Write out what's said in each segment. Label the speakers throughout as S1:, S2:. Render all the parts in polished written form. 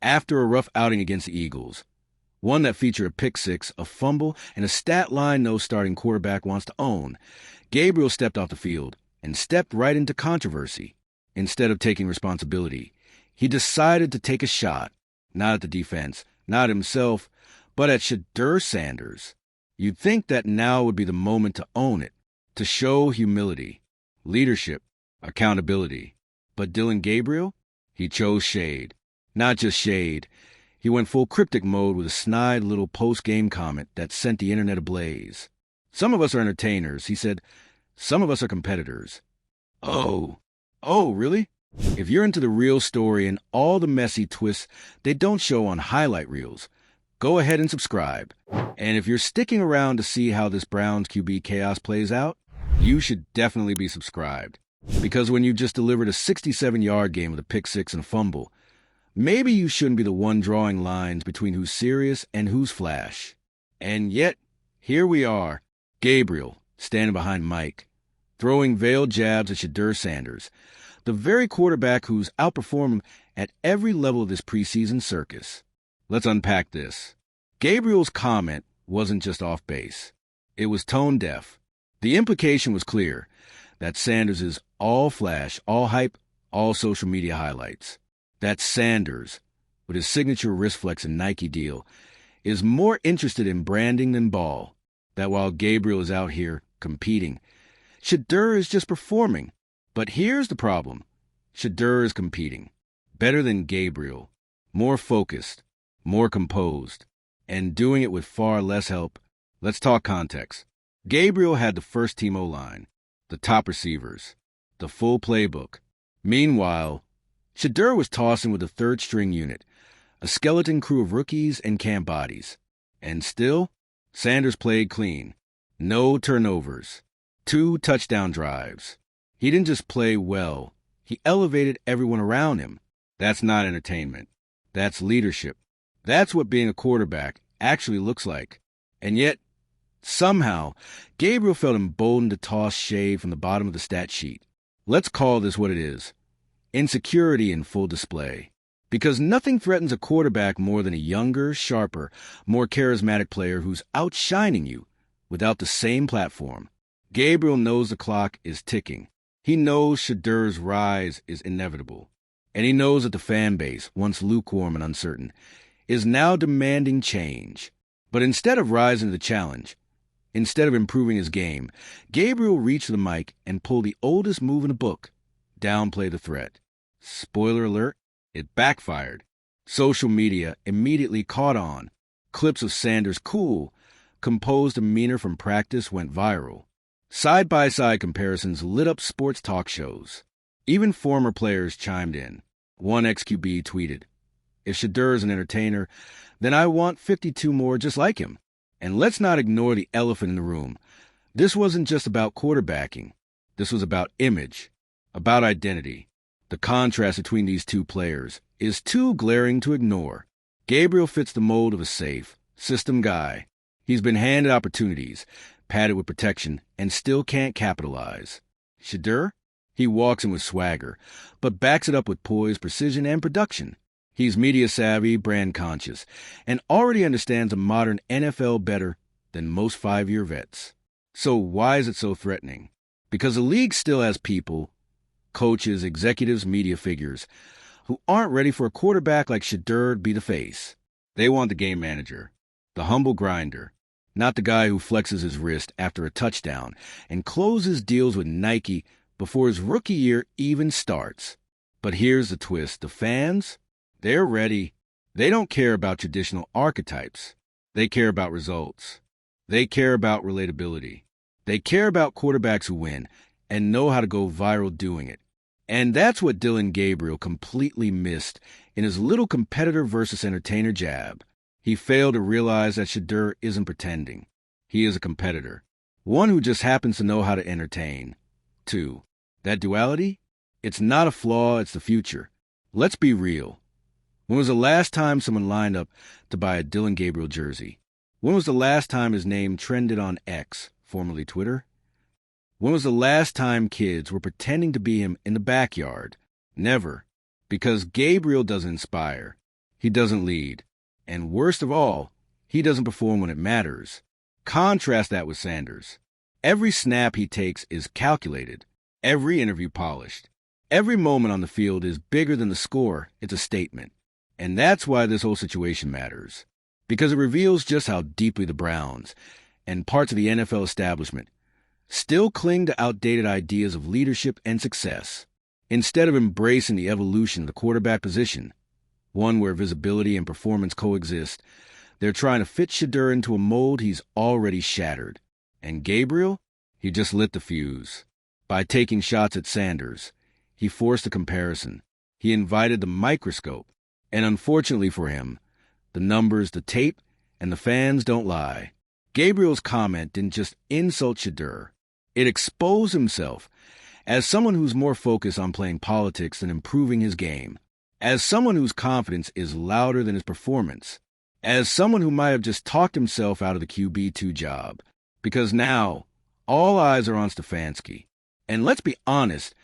S1: After a rough outing against the Eagles, one that featured a pick six, a fumble, and a stat line no starting quarterback wants to own, Gabriel stepped off the field and stepped right into controversy. Instead of taking responsibility, he decided to take a shot, not at the defense, not at himself, but at Shedeur Sanders. You'd think that now would be the moment to own it, to show humility, leadership, accountability. But Dillon Gabriel? He chose shade. Not just shade. He went full cryptic mode with a snide little post-game comment that sent the internet ablaze. Some of us are entertainers, he said. Some of us are competitors. Oh, really? If you're into the real story and all the messy twists they don't show on highlight reels, go ahead and subscribe. And if you're sticking around to see how this Browns QB chaos plays out, you should definitely be subscribed. Because when you just delivered a 67-yard game with a pick six and a fumble, maybe you shouldn't be the one drawing lines between who's serious and who's flash. And yet, here we are, Gabriel standing behind Mike, throwing veiled jabs at Shedeur Sanders, the very quarterback who's outperformed him at every level of this preseason circus. Let's unpack this. Gabriel's comment wasn't just off base. It was tone deaf. The implication was clear, that Sanders is all flash, all hype, all social media highlights. That Sanders, with his signature wrist flex and Nike deal, is more interested in branding than ball. That while Gabriel is out here competing, Shedeur is just performing. But here's the problem. Shedeur is competing. Better than Gabriel. More focused. More composed. And doing it with far less help. Let's talk context. Gabriel had the first-team O-line, the top receivers, the full playbook. Meanwhile, Shedeur was tossing with the third-string unit, a skeleton crew of rookies and camp bodies. And still, Sanders played clean. No turnovers. 2 touchdown drives. He didn't just play well. He elevated everyone around him. That's not entertainment. That's leadership. That's what being a quarterback actually looks like. And yet, somehow, Gabriel felt emboldened to toss shade from the bottom of the stat sheet. Let's call this what it is. Insecurity in full display. Because nothing threatens a quarterback more than a younger, sharper, more charismatic player who's outshining you without the same platform. Gabriel knows the clock is ticking. He knows Shedeur's rise is inevitable. And he knows that the fan base, once lukewarm and uncertain, is now demanding change. But instead of rising to the challenge, instead of improving his game, Gabriel reached for the mic and pulled the oldest move in the book, downplay the threat. Spoiler alert, it backfired. Social media immediately caught on. Clips of Sanders' cool, composed demeanor from practice went viral. Side-by-side comparisons lit up sports talk shows. Even former players chimed in. One ex-QB tweeted, "If Shedeur is an entertainer, then I want 52 more just like him." And let's not ignore the elephant in the room. This wasn't just about quarterbacking. This was about image, about identity. The contrast between these two players is too glaring to ignore. Gabriel fits the mold of a safe, system guy. He's been handed opportunities, padded with protection, and still can't capitalize. Shedeur? He walks in with swagger, but backs it up with poise, precision, and production. He's media-savvy, brand-conscious, and already understands a modern NFL better than most 5-year vets. So why is it so threatening? Because the league still has people, coaches, executives, media figures, who aren't ready for a quarterback like Shedeur to be the face. They want the game manager, the humble grinder, not the guy who flexes his wrist after a touchdown and closes deals with Nike before his rookie year even starts. But here's the twist. The fans? They're ready. They don't care about traditional archetypes. They care about results. They care about relatability. They care about quarterbacks who win and know how to go viral doing it. And that's what Dillon Gabriel completely missed in his little competitor versus entertainer jab. He failed to realize that Shedeur isn't pretending. He is a competitor. One who just happens to know how to entertain. 2. That duality? It's not a flaw, it's the future. Let's be real. When was the last time someone lined up to buy a Dillon Gabriel jersey? When was the last time his name trended on X, formerly Twitter? When was the last time kids were pretending to be him in the backyard? Never. Because Gabriel doesn't inspire. he doesn't lead. And worst of all, he doesn't perform when it matters. Contrast that with Sanders. Every snap he takes is calculated, every interview polished. Every moment on the field is bigger than the score. It's a statement. And that's why this whole situation matters. Because it reveals just how deeply the Browns and parts of the NFL establishment still cling to outdated ideas of leadership and success. Instead of embracing the evolution of the quarterback position, one where visibility and performance coexist, they're trying to fit Shedeur into a mold he's already shattered. And Gabriel? He just lit the fuse. By taking shots at Sanders, he forced a comparison. He invited the microscope. And unfortunately for him, the numbers, the tape, and the fans don't lie. Gabriel's comment didn't just insult Shedeur. It exposed himself as someone who's more focused on playing politics than improving his game, as someone whose confidence is louder than his performance, as someone who might have just talked himself out of the QB2 job. Because now, all eyes are on Stefanski. And let's be honest,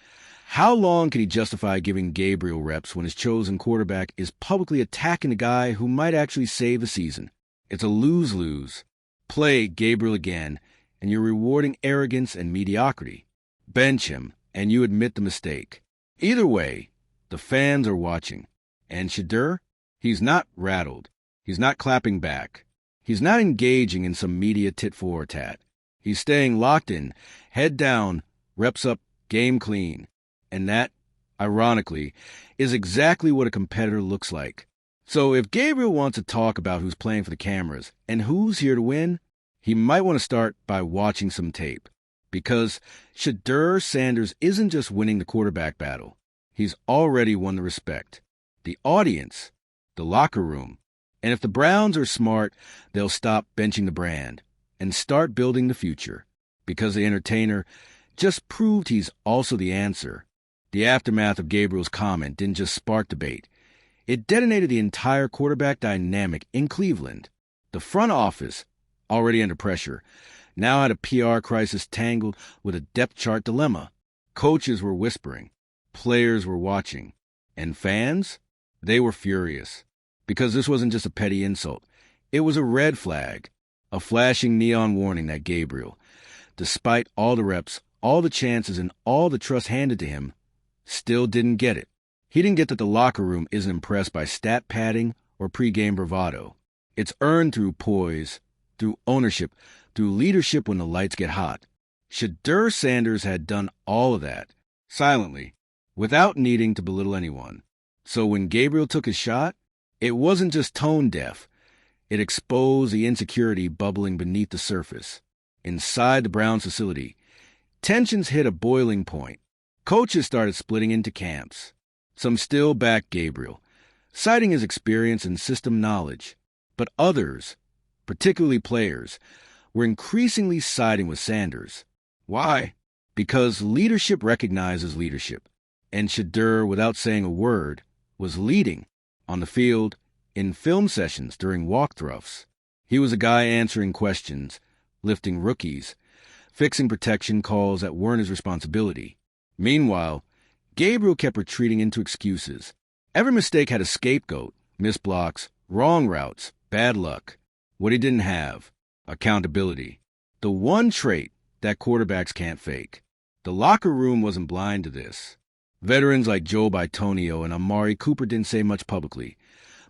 S1: how long can he justify giving Gabriel reps when his chosen quarterback is publicly attacking the guy who might actually save the season? It's a lose-lose. Play Gabriel again, and you're rewarding arrogance and mediocrity. Bench him, and you admit the mistake. Either way, the fans are watching. And Shedeur? He's not rattled. He's not clapping back. He's not engaging in some media tit-for-tat. He's staying locked in, head down, reps up, game clean. And that, ironically, is exactly what a competitor looks like. So if Gabriel wants to talk about who's playing for the cameras and who's here to win, he might want to start by watching some tape. Because Shedeur Sanders isn't just winning the quarterback battle. He's already won the respect, the audience, the locker room. And if the Browns are smart, they'll stop benching the brand and start building the future. Because the entertainer just proved he's also the answer. The aftermath of Gabriel's comment didn't just spark debate. It detonated the entire quarterback dynamic in Cleveland. The front office, already under pressure, now had a PR crisis tangled with a depth chart dilemma. Coaches were whispering. Players were watching. And fans? They were furious. Because this wasn't just a petty insult. It was a red flag. A flashing neon warning that Gabriel, despite all the reps, all the chances, and all the trust handed to him, still didn't get it. He didn't get that the locker room isn't impressed by stat padding or pregame bravado. It's earned through poise, through ownership, through leadership when the lights get hot. Shedeur Sanders had done all of that, silently, without needing to belittle anyone. So when Gabriel took his shot, it wasn't just tone deaf. It exposed the insecurity bubbling beneath the surface. Inside the Browns facility, tensions hit a boiling point. Coaches started splitting into camps. Some still backed Gabriel, citing his experience and system knowledge. But others, particularly players, were increasingly siding with Sanders. Why? Because leadership recognizes leadership. And Shedeur, without saying a word, was leading on the field, in film sessions, during walkthroughs. He was a guy answering questions, lifting rookies, fixing protection calls that weren't his responsibility. Meanwhile, Gabriel kept retreating into excuses. Every mistake had a scapegoat, missed blocks, wrong routes, bad luck. What he didn't have, accountability. The one trait that quarterbacks can't fake. The locker room wasn't blind to this. Veterans like Joe Bitonio and Amari Cooper didn't say much publicly,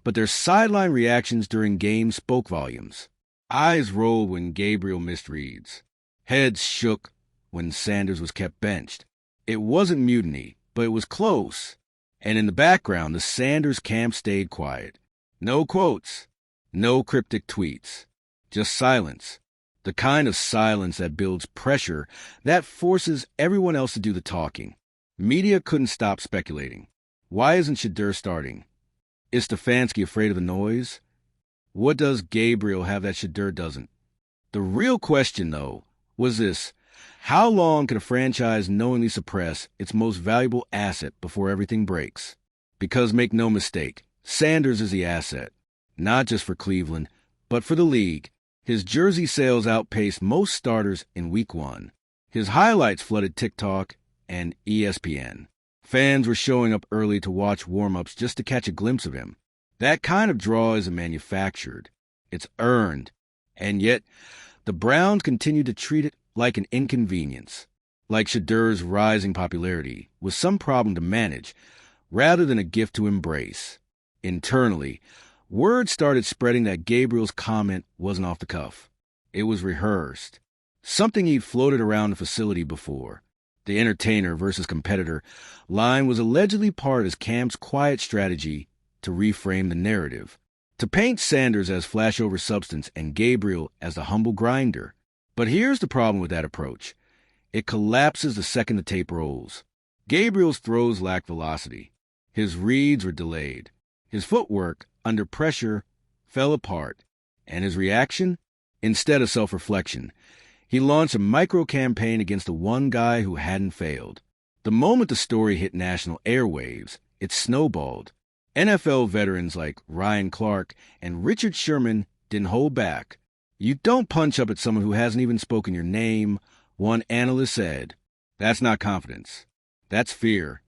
S1: but their sideline reactions during games spoke volumes. Eyes rolled when Gabriel missed reads. Heads shook when Sanders was kept benched. It wasn't mutiny, but it was close. And in the background, the Sanders camp stayed quiet. No quotes, no cryptic tweets, just silence. The kind of silence that builds pressure, that forces everyone else to do the talking. Media couldn't stop speculating. Why isn't Shedeur starting? Is Stefanski afraid of the noise? What does Gabriel have that Shedeur doesn't? The real question, though, was this: how long can a franchise knowingly suppress its most valuable asset before everything breaks? Because make no mistake, Sanders is the asset, not just for Cleveland, but for the league. His jersey sales outpaced most starters in Week 1. His highlights flooded TikTok and ESPN. Fans were showing up early to watch warm-ups just to catch a glimpse of him. That kind of draw isn't manufactured. It's earned. And yet, the Browns continue to treat it like an inconvenience, like Shedeur's rising popularity was some problem to manage rather than a gift to embrace. Internally, word started spreading that Gabriel's comment wasn't off the cuff. It was rehearsed. Something he'd floated around the facility before. The entertainer versus competitor line was allegedly part of his camp's quiet strategy to reframe the narrative, to paint Sanders as flashover substance and Gabriel as the humble grinder. But here's the problem with that approach. It collapses the second the tape rolls. Gabriel's throws lacked velocity. His reads were delayed. His footwork, under pressure, fell apart. And his reaction? Instead of self-reflection, he launched a micro-campaign against the one guy who hadn't failed. The moment the story hit national airwaves, it snowballed. NFL veterans like Ryan Clark and Richard Sherman didn't hold back. You don't punch up at someone who hasn't even spoken your name, one analyst said. That's not confidence. That's fear.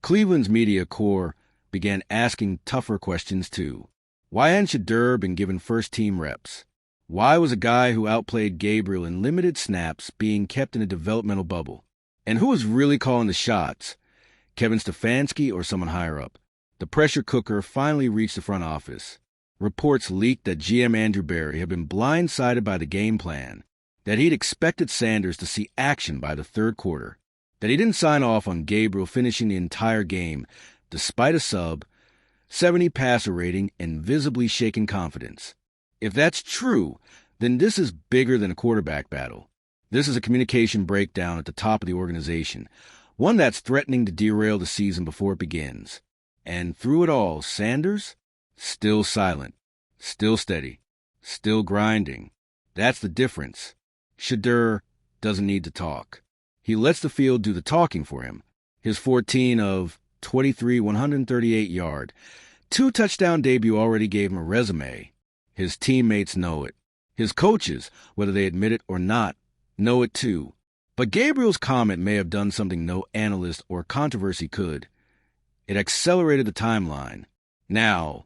S1: Cleveland's media corps began asking tougher questions too. Why hadn't Shedeur been given first-team reps? Why was a guy who outplayed Gabriel in limited snaps being kept in a developmental bubble? And who was really calling the shots? Kevin Stefanski or someone higher up? The pressure cooker finally reached the front office. Reports leaked that GM Andrew Berry had been blindsided by the game plan, that he'd expected Sanders to see action by the third quarter, that he didn't sign off on Gabriel finishing the entire game despite a sub, 70 passer rating, and visibly shaken confidence. If that's true, then this is bigger than a quarterback battle. This is a communication breakdown at the top of the organization, one that's threatening to derail the season before it begins. And through it all, Sanders? Still silent, still steady, still grinding. That's the difference. Shedeur doesn't need to talk. He lets the field do the talking for him. His 14 of 23, 138-yard, 2-touchdown debut already gave him a resume. His teammates know it. His coaches, whether they admit it or not, know it too. But Gabriel's comment may have done something no analyst or controversy could. It accelerated the timeline. Now,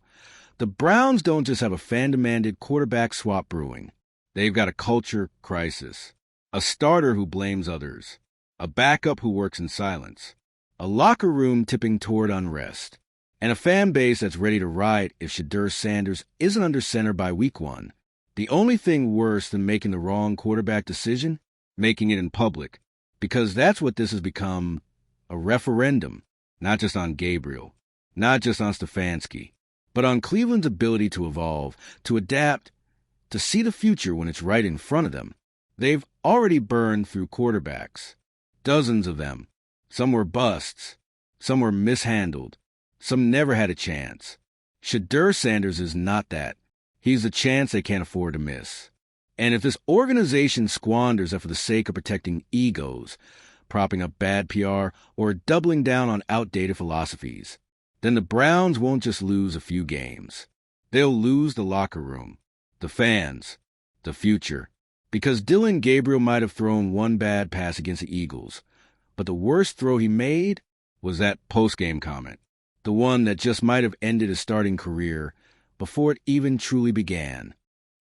S1: the Browns don't just have a fan-demanded quarterback swap brewing. They've got a culture crisis, a starter who blames others, a backup who works in silence, a locker room tipping toward unrest, and a fan base that's ready to riot if Shedeur Sanders isn't under center by week 1. The only thing worse than making the wrong quarterback decision? Making it in public. Because that's what this has become, a referendum, not just on Gabriel, not just on Stefanski, but on Cleveland's ability to evolve, to adapt, to see the future when it's right in front of them. They've already burned through quarterbacks. Dozens of them. Some were busts. Some were mishandled. Some never had a chance. Shedeur Sanders is not that. He's the chance they can't afford to miss. And if this organization squanders it for the sake of protecting egos, propping up bad PR, or doubling down on outdated philosophies, then the Browns won't just lose a few games. They'll lose the locker room, the fans, the future. Because Dillon Gabriel might have thrown one bad pass against the Eagles, but the worst throw he made was that post-game comment. The one that just might have ended his starting career before it even truly began.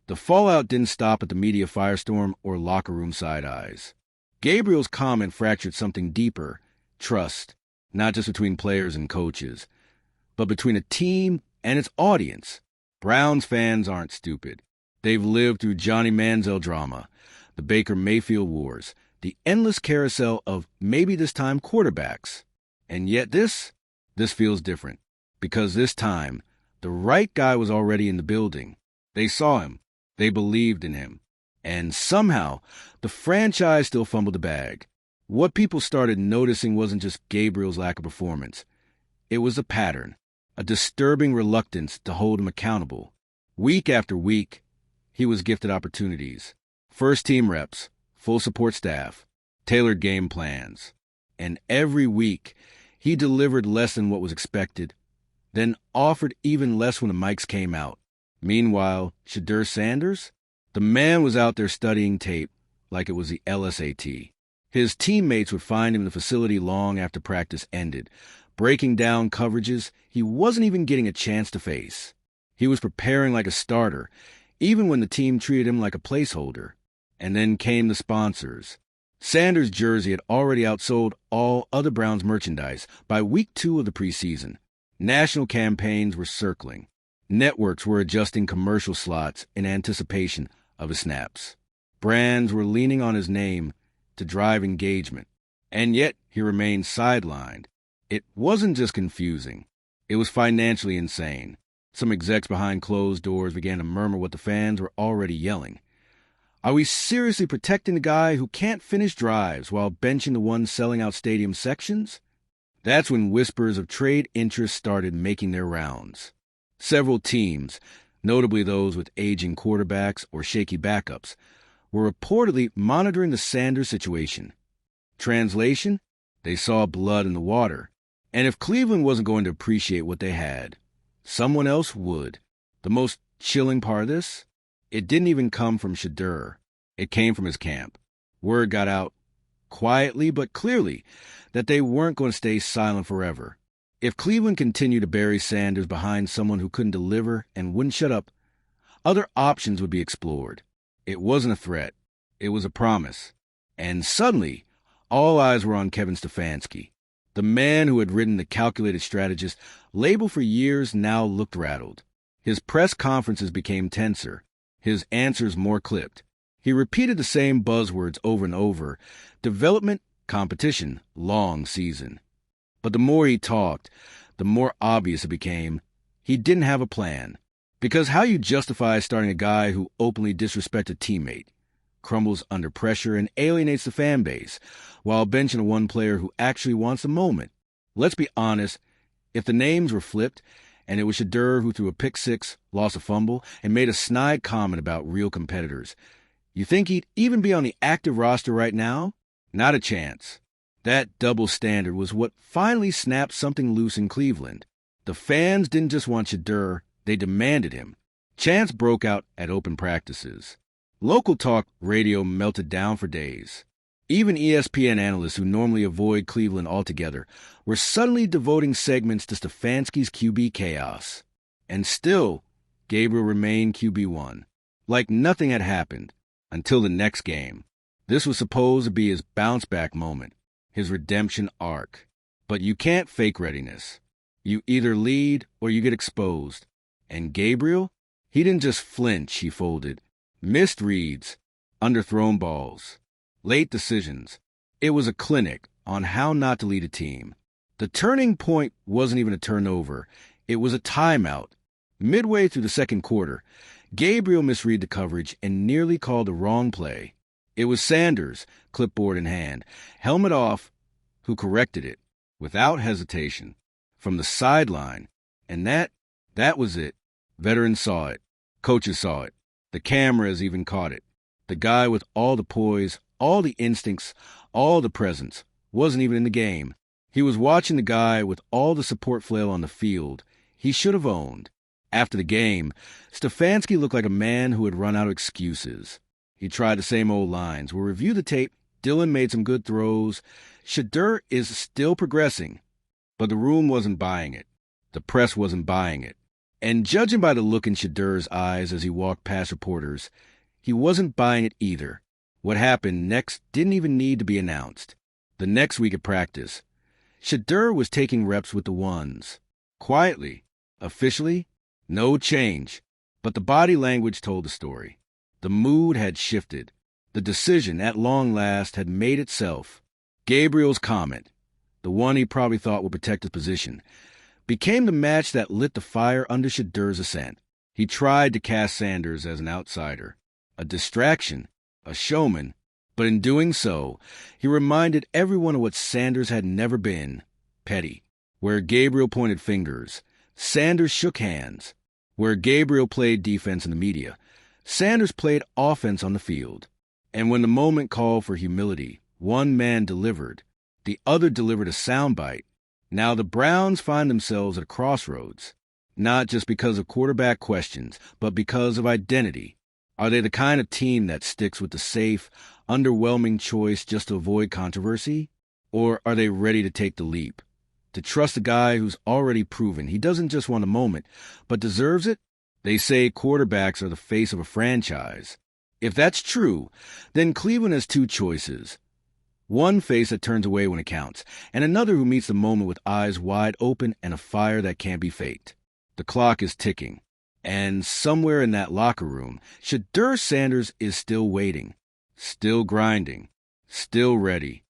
S1: The fallout didn't stop at the media firestorm or locker room side eyes. Gabriel's comment fractured something deeper, trust, not just between players and coaches, but between a team and its audience. Browns fans aren't stupid. They've lived through Johnny Manziel drama, the Baker Mayfield wars, the endless carousel of maybe this time quarterbacks. And yet this feels different, because this time, the right guy was already in the building. They saw him. They believed in him. And somehow, the franchise still fumbled the bag. What people started noticing wasn't just Gabriel's lack of performance. It was a pattern, a disturbing reluctance to hold him accountable. Week after week, he was gifted opportunities. First-team reps, full support staff, tailored game plans. And every week, he delivered less than what was expected, then offered even less when the mics came out. Meanwhile, Shedeur Sanders? The man was out there studying tape like it was the LSAT. His teammates would find him in the facility long after practice ended, breaking down coverages he wasn't even getting a chance to face. He was preparing like a starter, even when the team treated him like a placeholder. And then came the sponsors. Sanders' jersey had already outsold all other Browns merchandise by week 2 of the preseason. National campaigns were circling. Networks were adjusting commercial slots in anticipation of his snaps. Brands were leaning on his name to drive engagement. And yet he remained sidelined. It wasn't just confusing. It was financially insane. Some execs behind closed doors began to murmur what the fans were already yelling. Are we seriously protecting the guy who can't finish drives while benching the one selling out stadium sections? That's when whispers of trade interest started making their rounds. Several teams, notably those with aging quarterbacks or shaky backups, were reportedly monitoring the Sanders situation. Translation? They saw blood in the water. And if Cleveland wasn't going to appreciate what they had, someone else would. The most chilling part of this? It didn't even come from Shedeur. It came from his camp. Word got out, quietly but clearly, that they weren't going to stay silent forever. If Cleveland continued to bury Sanders behind someone who couldn't deliver and wouldn't shut up, other options would be explored. It wasn't a threat. It was a promise. And suddenly, all eyes were on Kevin Stefanski. The man who had written the calculated strategist label for years now looked rattled. His press conferences became tenser, his answers more clipped. He repeated the same buzzwords over and over: development, competition, long season. But the more he talked, the more obvious it became he didn't have a plan. Because how you justify starting a guy who openly disrespects a teammate, crumbles under pressure, and alienates the fan base, while benching a one player who actually wants a moment? Let's be honest, if the names were flipped, and it was Shedeur who threw a pick six, lost a fumble, and made a snide comment about real competitors, you think he'd even be on the active roster right now? Not a chance. That double standard was what finally snapped something loose in Cleveland. The fans didn't just want Shedeur, they demanded him. Chants broke out at open practices. Local talk radio melted down for days. Even ESPN analysts who normally avoid Cleveland altogether were suddenly devoting segments to Stefanski's QB chaos. And still, Gabriel remained QB1, like nothing had happened, until the next game. This was supposed to be his bounce-back moment, his redemption arc. But you can't fake readiness. You either lead or you get exposed. And Gabriel? He didn't just flinch, he folded. Missed reads, underthrown balls, late decisions. It was a clinic on how not to lead a team. The turning point wasn't even a turnover. It was a timeout. Midway through the second quarter, Gabriel misread the coverage and nearly called the wrong play. It was Sanders, clipboard in hand, helmet off, who corrected it, without hesitation, from the sideline. And that was it. Veterans saw it. Coaches saw it. The cameras even caught it. The guy with all the poise, all the instincts, all the presence, wasn't even in the game. He was watching the guy with all the support flail on the field he should have owned. After the game, Stefanski looked like a man who had run out of excuses. He tried the same old lines. We'll review the tape. Dillon made some good throws. Shedeur is still progressing. But the room wasn't buying it. The press wasn't buying it. And judging by the look in Shedeur's eyes as he walked past reporters, he wasn't buying it either. What happened next didn't even need to be announced. The next week of practice, Shedeur was taking reps with the ones. Quietly, officially, no change. But the body language told the story. The mood had shifted. The decision, at long last, had made itself. Gabriel's comment, the one he probably thought would protect his position, became the match that lit the fire under Shedeur's ascent. He tried to cast Sanders as an outsider, a distraction, a showman, but in doing so, he reminded everyone of what Sanders had never been: petty. Where Gabriel pointed fingers, Sanders shook hands. Where Gabriel played defense in the media, Sanders played offense on the field. And when the moment called for humility, one man delivered, the other delivered a soundbite. Now the Browns find themselves at a crossroads, not just because of quarterback questions, but because of identity. Are they the kind of team that sticks with the safe, underwhelming choice just to avoid controversy? Or are they ready to take the leap, to trust a guy who's already proven he doesn't just want a moment, but deserves it? They say quarterbacks are the face of a franchise. If that's true, then Cleveland has two choices. One face that turns away when it counts, and another who meets the moment with eyes wide open and a fire that can't be faked. The clock is ticking, and somewhere in that locker room, Shedeur Sanders is still waiting, still grinding, still ready.